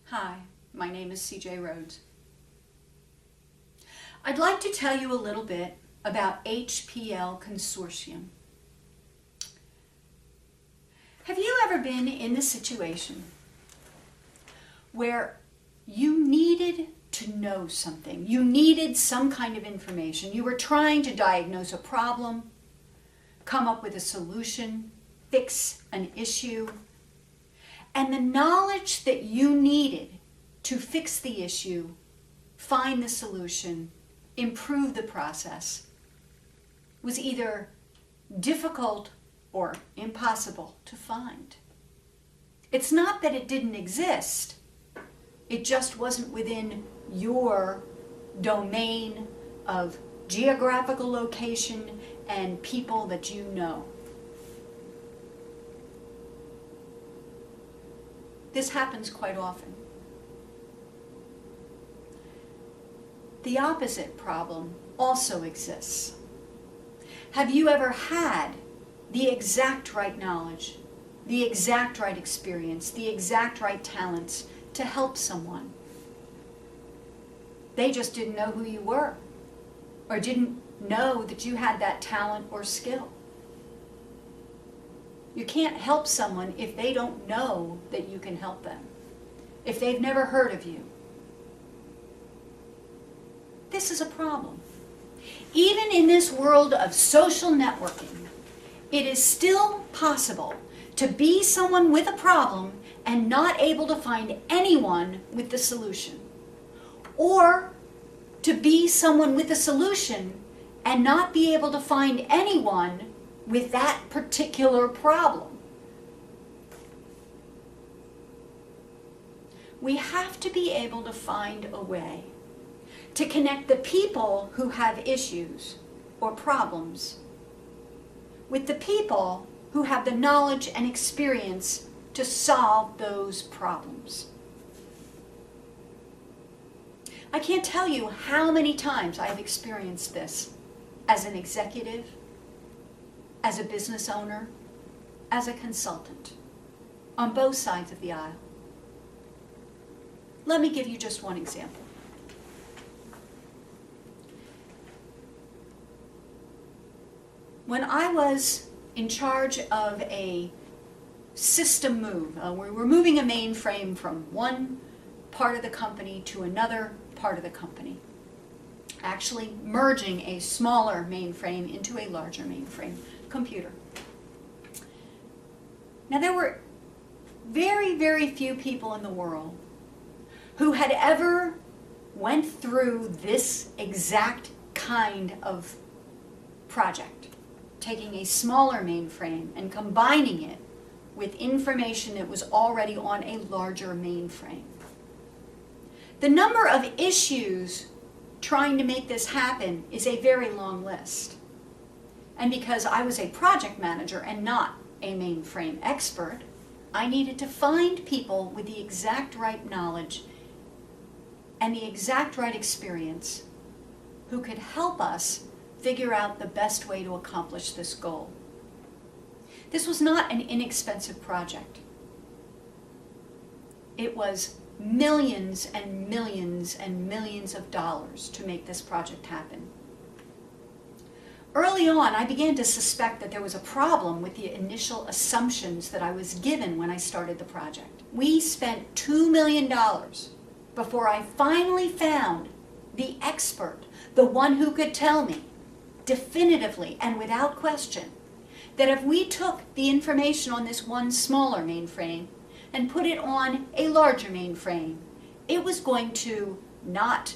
Hi, my name is CJ Rhodes. I'd like to tell you a little bit about HPL Consortium. Have you ever been in the situation where you needed to know something? You needed some kind of information. You were trying to diagnose a problem, come up with a solution, fix an issue, and the knowledge that you needed to fix the issue, find the solution, improve the process, was either difficult or impossible to find. It's not that it didn't exist, it just wasn't within your domain of geographical location and people that you know. This happens quite often. The opposite problem also exists. Have you ever had the exact right knowledge, the exact right experience, the exact right talents to help someone? They just didn't know who you were, or didn't know that you had that talent or skill. You can't help someone if they don't know that you can help them, if they've never heard of you. This is a problem. Even in this world of social networking, it is still possible to be someone with a problem and not able to find anyone with the solution. Or to be someone with a solution and not be able to find anyone with that particular problem. We have to be able to find a way to connect the people who have issues or problems with the people who have the knowledge and experience to solve those problems. I can't tell you how many times I have experienced this as an executive, as a business owner, as a consultant, on both sides of the aisle. Let me give you just one example. When I was in charge of a system move, we were moving a mainframe from one part of the company to another part of the company, actually merging a smaller mainframe into a larger mainframe computer. Now, there were very, very few people in the world who had ever went through this exact kind of project, taking a smaller mainframe and combining it with information that was already on a larger mainframe. The number of issues trying to make this happen is a very long list. And because I was a project manager and not a mainframe expert, I needed to find people with the exact right knowledge and the exact right experience who could help us figure out the best way to accomplish this goal. This was not an inexpensive project. It was millions and millions and millions of dollars to make this project happen. Early on, I began to suspect that there was a problem with the initial assumptions that I was given when I started the project. We spent $2 million before I finally found the expert, the one who could tell me definitively and without question that if we took the information on this one smaller mainframe and put it on a larger mainframe, it was going to not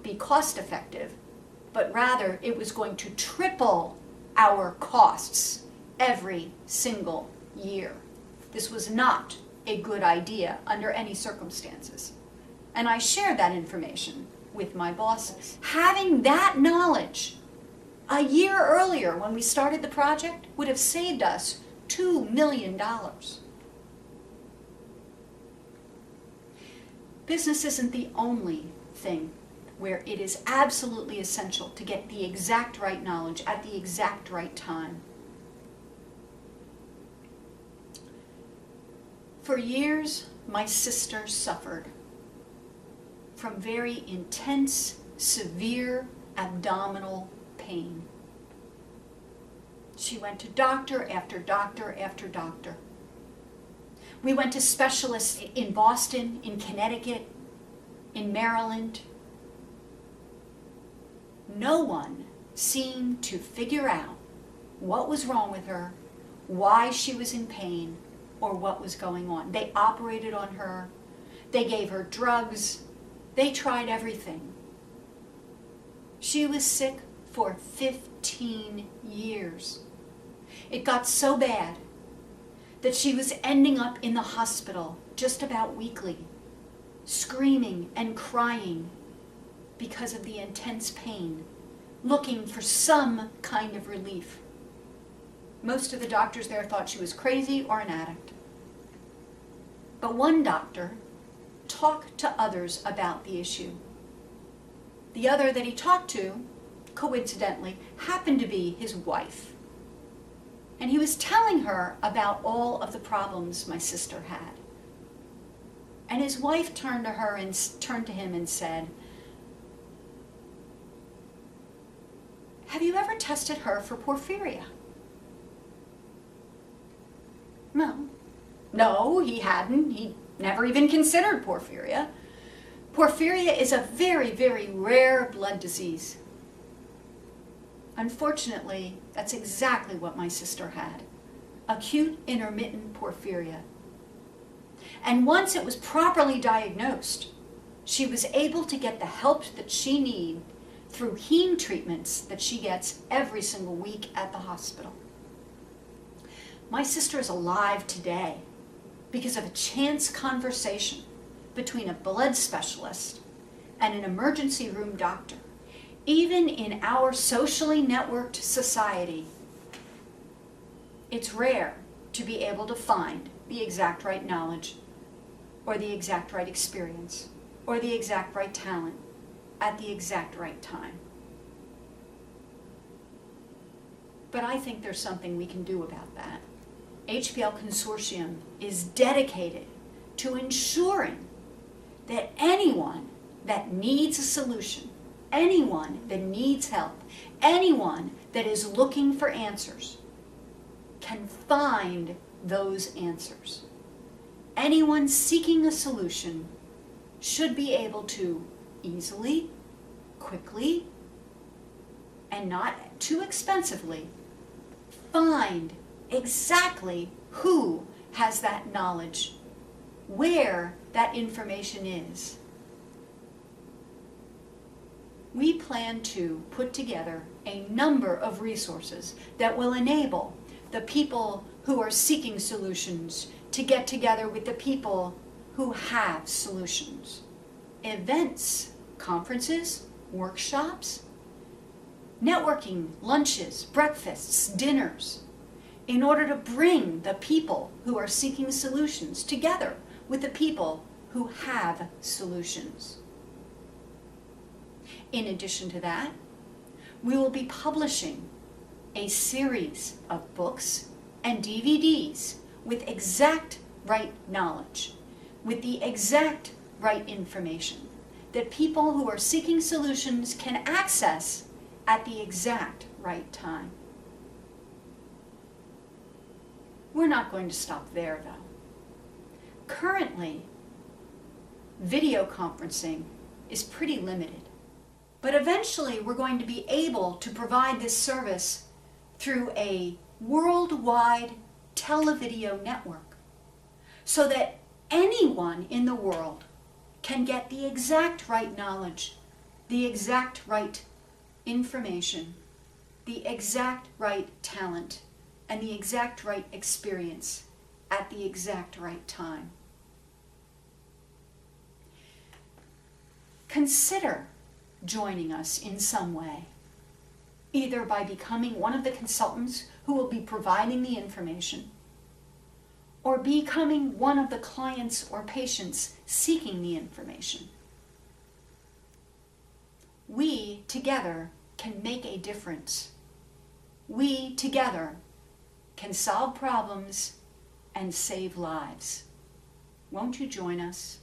be cost effective, but rather it was going to triple our costs every single year. This was not a good idea under any circumstances. And I shared that information with my bosses. Having that knowledge a year earlier when we started the project would have saved us $2 million. Business isn't the only thing where it is absolutely essential to get the exact right knowledge at the exact right time. For years, my sister suffered from very intense, severe abdominal pain. She went to doctor after doctor after doctor. We went to specialists in Boston, in Connecticut, in Maryland. No one seemed to figure out what was wrong with her, why she was in pain, or what was going on. They operated on her. They gave her drugs. They tried everything. She was sick for 15 years. It got so bad that she was ending up in the hospital just about weekly, screaming and crying because of the intense pain, looking for some kind of relief. Most of the doctors there thought she was crazy or an addict. But one doctor talked to others about the issue. The other that he talked to, coincidentally, happened to be his wife. And he was telling her about all of the problems my sister had. And his wife turned to him and said, "Have you ever tested her for porphyria?" No, he hadn't. He never even considered porphyria. Porphyria is a very, very rare blood disease. Unfortunately, that's exactly what my sister had. Acute intermittent porphyria. And once it was properly diagnosed, she was able to get the help that she needed through heme treatments that she gets every single week at the hospital. My sister is alive today because of a chance conversation between a blood specialist and an emergency room doctor. Even in our socially networked society, it's rare to be able to find the exact right knowledge or the exact right experience or the exact right talent at the exact right time. But I think there's something we can do about that. HPL Consortium is dedicated to ensuring that anyone that needs a solution, anyone that needs help, anyone that is looking for answers can find those answers. Anyone seeking a solution should be able to easily, quickly, and not too expensively find exactly who has that knowledge, where that information is. We plan to put together a number of resources that will enable the people who are seeking solutions to get together with the people who have solutions. Events, conferences, workshops, networking, lunches, breakfasts, dinners, in order to bring the people who are seeking solutions together with the people who have solutions. In addition to that, we will be publishing a series of books and DVDs with exact right knowledge, with the exact right information that people who are seeking solutions can access at the exact right time. We're not going to stop there, though. Currently, video conferencing is pretty limited, but eventually we're going to be able to provide this service through a worldwide televideo network so that anyone in the world can get the exact right knowledge, the exact right information, the exact right talent, and the exact right experience at the exact right time. Consider joining us in some way, either by becoming one of the consultants who will be providing the information, or becoming one of the clients or patients seeking the information. We together can make a difference. We together can solve problems and save lives. Won't you join us?